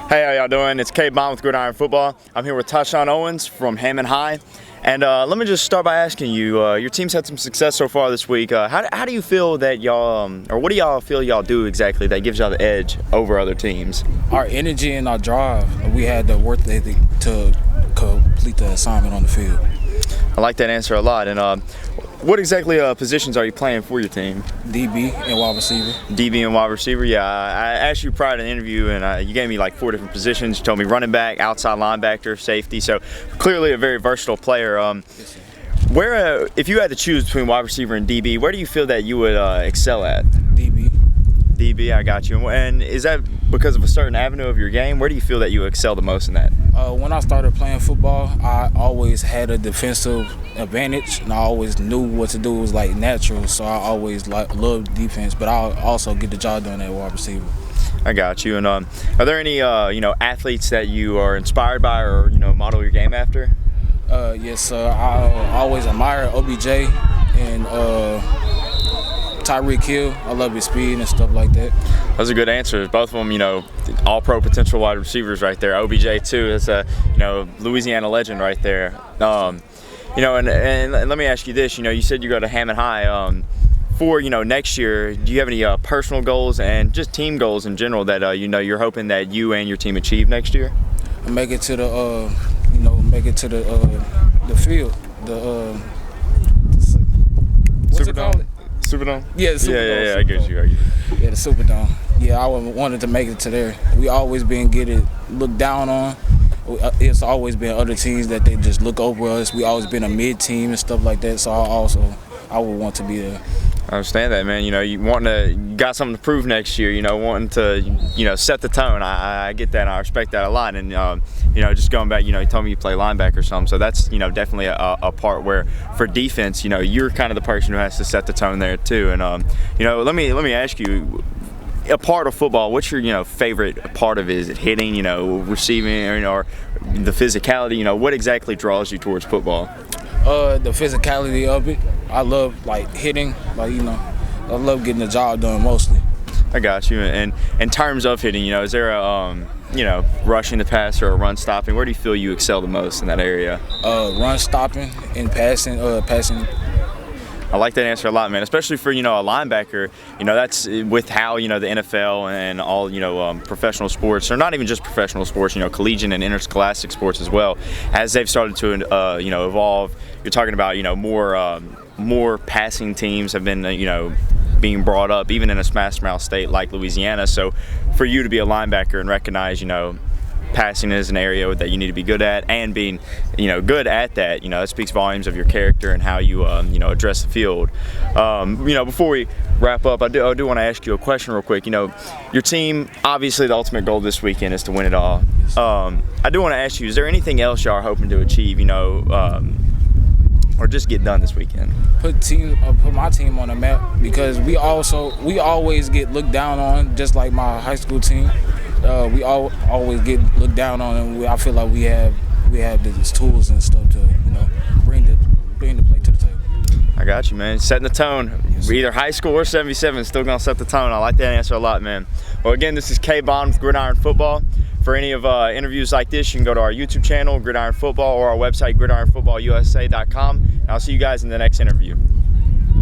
Hey, how y'all doing? It's Cabe Bond with Gridiron Football. I'm here with TyShawn Owens from Hammond High. And let me just start by asking you, your team's had some success so far this week. How do you feel that y'all, or what do y'all feel y'all do exactly that gives y'all the edge over other teams? Our energy and our drive. We had the work ethic to complete the assignment on the field. I like that answer a lot. And what exactly positions are you playing for your team? DB and wide receiver. DB and wide receiver, yeah. I asked you prior to the interview, and you gave me like 4 different positions. You told me running back, outside linebacker, safety. So clearly a very versatile player. Yes, Where, if you had to choose between wide receiver and DB, where do you feel that you would excel at? DB. DB, I got you. And is that because of a certain avenue of your game? Where do you feel that you excel the most in that? When I started playing football, I always had a defensive advantage, and I always knew what to do. It was like natural, so I always loved defense, but I also get the job done at wide receiver. I got you. And are there any athletes that you are inspired by or model your game after? Yes, sir. I always admire OBJ and Tyreek Hill. I love his speed and stuff like that. Those are good answers. Both of them, all-pro potential wide receivers right there. OBJ too. That's a Louisiana legend right there. And let me ask you this. You said you go to Hammond High. For next year, do you have any personal goals and just team goals in general that you're hoping that you and your team achieve next year? Make it to the the field. What's it called? Superdome? Yeah, the Superdome. Yeah, I get you. Yeah, the Superdome. Yeah, I wanted to make it to there. We always been looked down on. It's always been other teams that they just look over us. We always been a mid team and stuff like that. So I would want to be there. I understand that, man. You got something to prove next year. Wanting to set the tone. I get that. And I respect that a lot. And just going back, you told me you play linebacker or something. So that's definitely a part where for defense, you're kind of the person who has to set the tone there too. And let me ask you. A part of football, what's your favorite part of it? Is it hitting, receiving, or the physicality? What exactly draws you towards football? The physicality of it. I love hitting, I love getting the job done mostly. I got you. And in terms of hitting, is there a rushing the passer or run stopping? Where do you feel you excel the most in that area? Run stopping and passing. I like that answer a lot, man. Especially for a linebacker. That's with how the NFL and all professional sports, or not even just professional sports. Collegiate and interscholastic sports as well, as they've started to evolve. You're talking about more passing teams have been being brought up, even in a smash mouth state like Louisiana. So for you to be a linebacker and recognize passing is an area that you need to be good at, and being good at that, that speaks volumes of your character and how you address the field. Before we wrap up, I do want to ask you a question real quick. Your team, obviously the ultimate goal this weekend is to win it all. I do want to ask you, is there anything else y'all are hoping to achieve, or just get done this weekend? Put my team on the map, because we always get looked down on, just like my high school team. We always get looked down on, and I feel like we have the tools and stuff to bring the play to the table. I got you, man. Setting the tone. Yes, Either high school or 77, still gonna set the tone. I like that answer a lot, man. Well, again, this is Cabe Bond with Gridiron Football. For any of interviews like this, you can go to our YouTube channel, Gridiron Football, or our website, gridironfootballusa.com. And I'll see you guys in the next interview.